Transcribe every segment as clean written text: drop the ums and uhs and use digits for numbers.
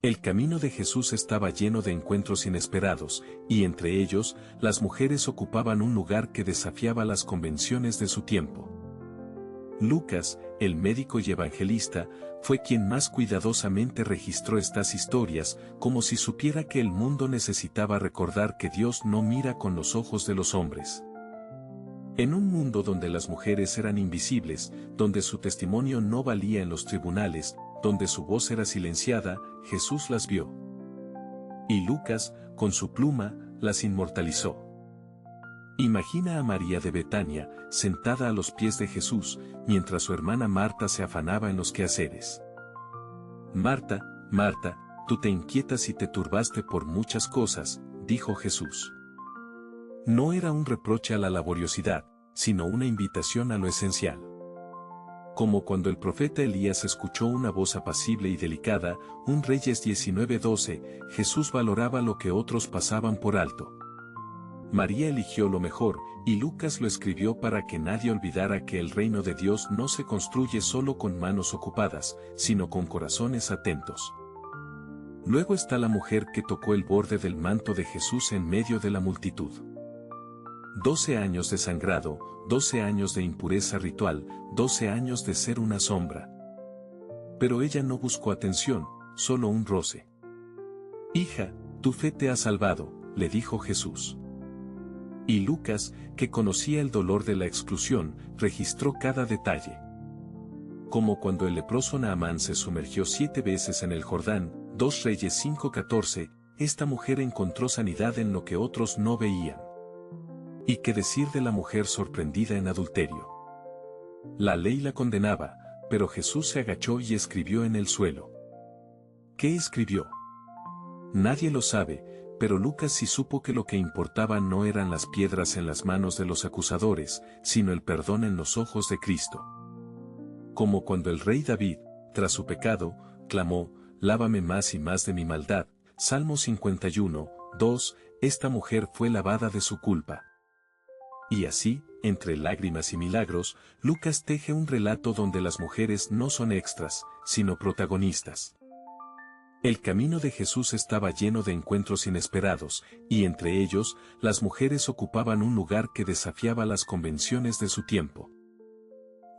El camino de Jesús estaba lleno de encuentros inesperados, y entre ellos, las mujeres ocupaban un lugar que desafiaba las convenciones de su tiempo. Lucas, el médico y evangelista, fue quien más cuidadosamente registró estas historias, como si supiera que el mundo necesitaba recordar que Dios no mira con los ojos de los hombres. En un mundo donde las mujeres eran invisibles, donde su testimonio no valía en los tribunales, donde su voz era silenciada, Jesús las vio. Y Lucas, con su pluma, las inmortalizó. Imagina a María de Betania, sentada a los pies de Jesús, mientras su hermana Marta se afanaba en los quehaceres. Marta, Marta, tú te inquietas y te turbaste por muchas cosas, dijo Jesús. No era un reproche a la laboriosidad, sino una invitación a lo esencial. Como cuando el profeta Elías escuchó una voz apacible y delicada, un Reyes 19:12, Jesús valoraba lo que otros pasaban por alto. María eligió lo mejor, y Lucas lo escribió para que nadie olvidara que el reino de Dios no se construye solo con manos ocupadas, sino con corazones atentos. Luego está la mujer que tocó el borde del manto de Jesús en medio de la multitud. 12 años de sangrado, 12 años de impureza ritual, 12 años de ser una sombra. Pero ella no buscó atención, solo un roce. Hija, tu fe te ha salvado, le dijo Jesús. Y Lucas, que conocía el dolor de la exclusión, registró cada detalle. Como cuando el leproso Naamán se sumergió 7 veces en el Jordán, 2 Reyes 5:14, esta mujer encontró sanidad en lo que otros no veían. ¿Y qué decir de la mujer sorprendida en adulterio? La ley la condenaba, pero Jesús se agachó y escribió en el suelo. ¿Qué escribió? Nadie lo sabe, pero Lucas sí supo que lo que importaba no eran las piedras en las manos de los acusadores, sino el perdón en los ojos de Cristo. Como cuando el rey David, tras su pecado, clamó, lávame más y más de mi maldad, Salmo 51:2, esta mujer fue lavada de su culpa. Y así, entre lágrimas y milagros, Lucas teje un relato donde las mujeres no son extras, sino protagonistas. El camino de Jesús estaba lleno de encuentros inesperados, y entre ellos, las mujeres ocupaban un lugar que desafiaba las convenciones de su tiempo.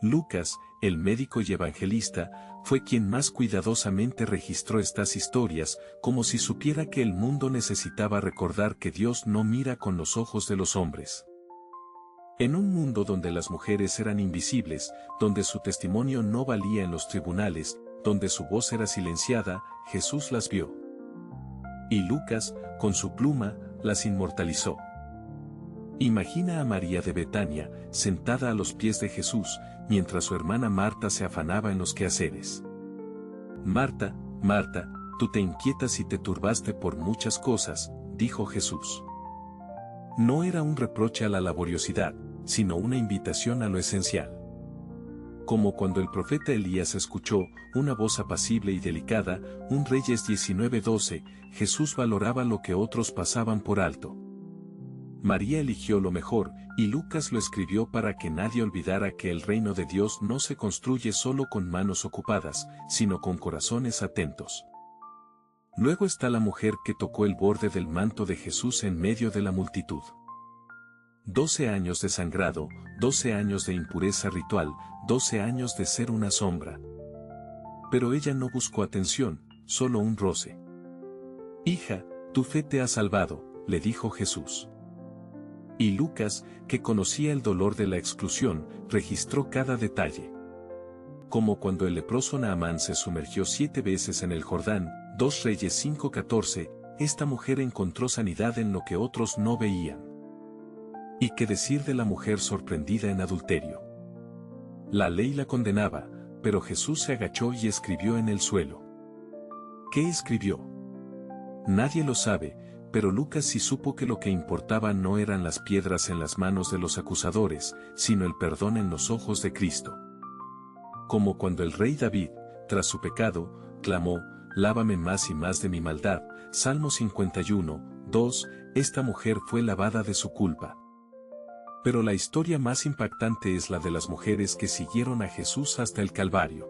Lucas, el médico y evangelista, fue quien más cuidadosamente registró estas historias, como si supiera que el mundo necesitaba recordar que Dios no mira con los ojos de los hombres. En un mundo donde las mujeres eran invisibles, donde su testimonio no valía en los tribunales, donde su voz era silenciada, Jesús las vio. Y Lucas, con su pluma, las inmortalizó. Imagina a María de Betania, sentada a los pies de Jesús, mientras su hermana Marta se afanaba en los quehaceres. Marta, Marta, tú te inquietas y te turbaste por muchas cosas, dijo Jesús. No era un reproche a la laboriosidad, sino una invitación a lo esencial. Como cuando el profeta Elías escuchó una voz apacible y delicada, un Reyes 19:12, Jesús valoraba lo que otros pasaban por alto. María eligió lo mejor, y Lucas lo escribió para que nadie olvidara que el reino de Dios no se construye solo con manos ocupadas, sino con corazones atentos. Luego está la mujer que tocó el borde del manto de Jesús en medio de la multitud. 12 años de sangrado, 12 años de impureza ritual, 12 años de ser una sombra. Pero ella no buscó atención, solo un roce. Hija, tu fe te ha salvado, le dijo Jesús. Y Lucas, que conocía el dolor de la exclusión, registró cada detalle. Como cuando el leproso Naamán se sumergió 7 veces en el Jordán, 2 Reyes 5:14, esta mujer encontró sanidad en lo que otros no veían. ¿Y qué decir de la mujer sorprendida en adulterio? La ley la condenaba, pero Jesús se agachó y escribió en el suelo. ¿Qué escribió? Nadie lo sabe, pero Lucas sí supo que lo que importaba no eran las piedras en las manos de los acusadores, sino el perdón en los ojos de Cristo. Como cuando el rey David, tras su pecado, clamó, lávame más y más de mi maldad, Salmo 51:2, esta mujer fue lavada de su culpa. Pero la historia más impactante es la de las mujeres que siguieron a Jesús hasta el Calvario.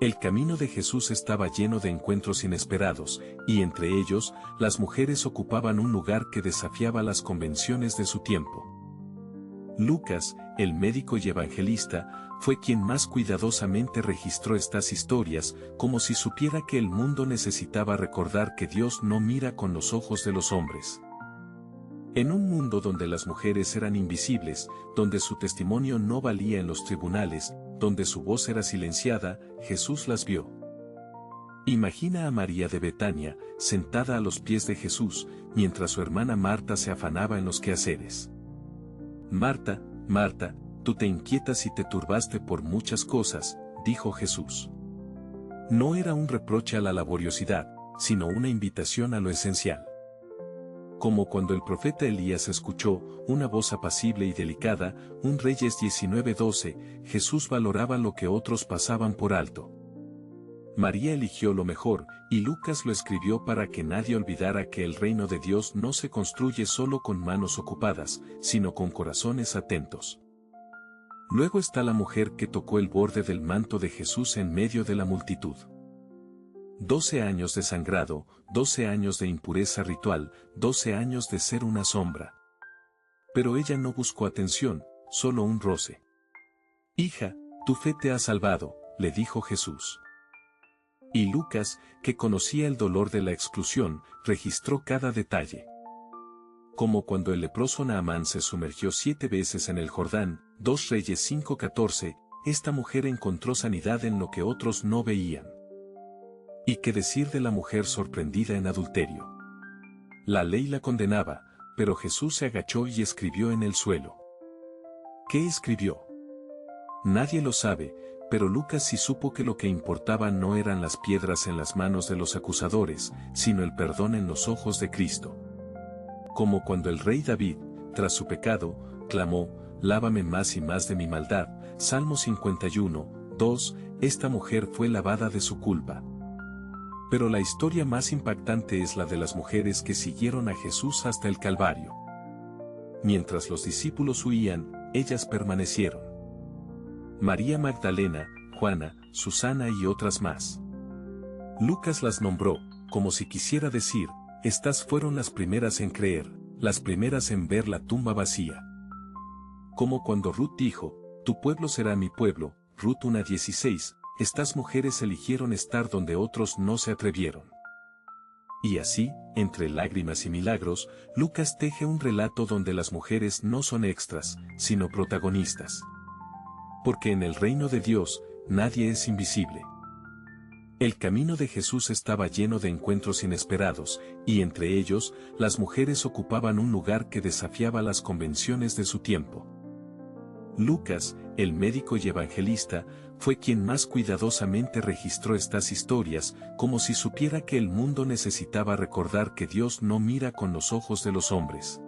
El camino de Jesús estaba lleno de encuentros inesperados, y entre ellos, las mujeres ocupaban un lugar que desafiaba las convenciones de su tiempo. Lucas, el médico y evangelista, fue quien más cuidadosamente registró estas historias, como si supiera que el mundo necesitaba recordar que Dios no mira con los ojos de los hombres. En un mundo donde las mujeres eran invisibles, donde su testimonio no valía en los tribunales, donde su voz era silenciada, Jesús las vio. Imagina a María de Betania, sentada a los pies de Jesús, mientras su hermana Marta se afanaba en los quehaceres. Marta, Marta, tú te inquietas y te turbaste por muchas cosas, dijo Jesús. No era un reproche a la laboriosidad, sino una invitación a lo esencial. Como cuando el profeta Elías escuchó una voz apacible y delicada, un Reyes 19:12, Jesús valoraba lo que otros pasaban por alto. María eligió lo mejor, y Lucas lo escribió para que nadie olvidara que el reino de Dios no se construye solo con manos ocupadas, sino con corazones atentos. Luego está la mujer que tocó el borde del manto de Jesús en medio de la multitud. 12 años de sangrado, 12 años de impureza ritual, 12 años de ser una sombra. Pero ella no buscó atención, solo un roce. Hija, tu fe te ha salvado, le dijo Jesús. Y Lucas, que conocía el dolor de la exclusión, registró cada detalle. Como cuando el leproso Naamán se sumergió 7 veces en el Jordán, 2 Reyes 5:14, esta mujer encontró sanidad en lo que otros no veían. ¿Y qué decir de la mujer sorprendida en adulterio? La ley la condenaba, pero Jesús se agachó y escribió en el suelo. ¿Qué escribió? Nadie lo sabe, pero Lucas sí supo que lo que importaba no eran las piedras en las manos de los acusadores, sino el perdón en los ojos de Cristo. Como cuando el rey David, tras su pecado, clamó, lávame más y más de mi maldad, Salmo 51:2, esta mujer fue lavada de su culpa. Pero la historia más impactante es la de las mujeres que siguieron a Jesús hasta el Calvario. Mientras los discípulos huían, ellas permanecieron. María Magdalena, Juana, Susana y otras más. Lucas las nombró, como si quisiera decir, estas fueron las primeras en creer, las primeras en ver la tumba vacía. Como cuando Ruth dijo, tu pueblo será mi pueblo, Ruth 1:16, estas mujeres eligieron estar donde otros no se atrevieron. Y así, entre lágrimas y milagros, Lucas teje un relato donde las mujeres no son extras, sino protagonistas. Porque en el reino de Dios, nadie es invisible. El camino de Jesús estaba lleno de encuentros inesperados, y entre ellos, las mujeres ocupaban un lugar que desafiaba las convenciones de su tiempo. Lucas, el médico y evangelista, fue quien más cuidadosamente registró estas historias, como si supiera que el mundo necesitaba recordar que Dios no mira con los ojos de los hombres.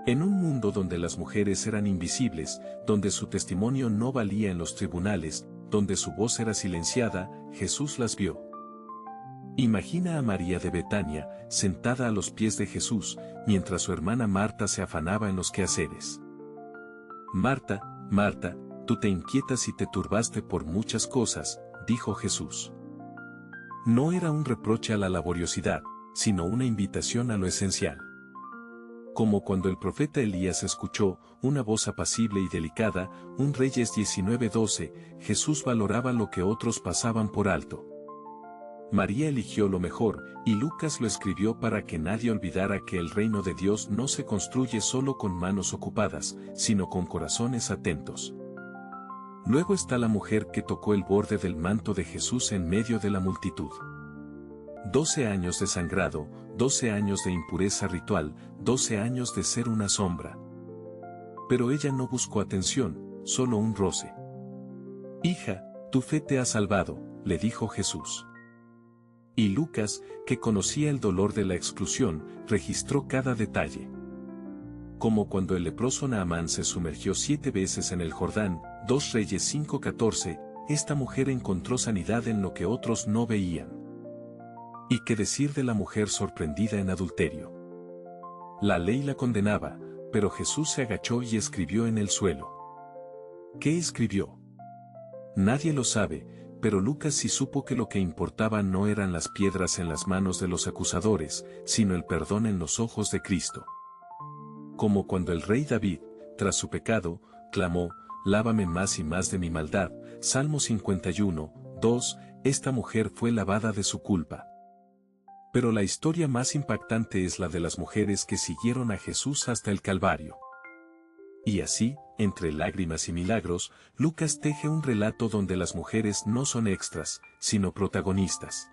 En un mundo donde las mujeres eran invisibles, donde su testimonio no valía en los tribunales, donde su voz era silenciada, Jesús las vio. Imagina a María de Betania, sentada a los pies de Jesús, mientras su hermana Marta se afanaba en los quehaceres. Marta, Marta, tú te inquietas y te turbaste por muchas cosas, dijo Jesús. No era un reproche a la laboriosidad, sino una invitación a lo esencial. Como cuando el profeta Elías escuchó una voz apacible y delicada, un Reyes 19:12, Jesús valoraba lo que otros pasaban por alto. María eligió lo mejor, y Lucas lo escribió para que nadie olvidara que el reino de Dios no se construye solo con manos ocupadas, sino con corazones atentos. Luego está la mujer que tocó el borde del manto de Jesús en medio de la multitud. 12 años de sangrado, 12 años de impureza ritual, 12 años de ser una sombra. Pero ella no buscó atención, solo un roce. Hija, tu fe te ha salvado, le dijo Jesús. Y Lucas, que conocía el dolor de la exclusión, registró cada detalle. Como cuando el leproso Naamán se sumergió 7 veces en el Jordán, 2 Reyes 5:14, esta mujer encontró sanidad en lo que otros no veían. ¿Y qué decir de la mujer sorprendida en adulterio? La ley la condenaba, pero Jesús se agachó y escribió en el suelo. ¿Qué escribió? Nadie lo sabe, pero Lucas sí supo que lo que importaba no eran las piedras en las manos de los acusadores, sino el perdón en los ojos de Cristo. Como cuando el rey David, tras su pecado, clamó, lávame más y más de mi maldad, Salmo 51, 2, esta mujer fue lavada de su culpa. Pero la historia más impactante es la de las mujeres que siguieron a Jesús hasta el Calvario. Y así, entre lágrimas y milagros, Lucas teje un relato donde las mujeres no son extras, sino protagonistas.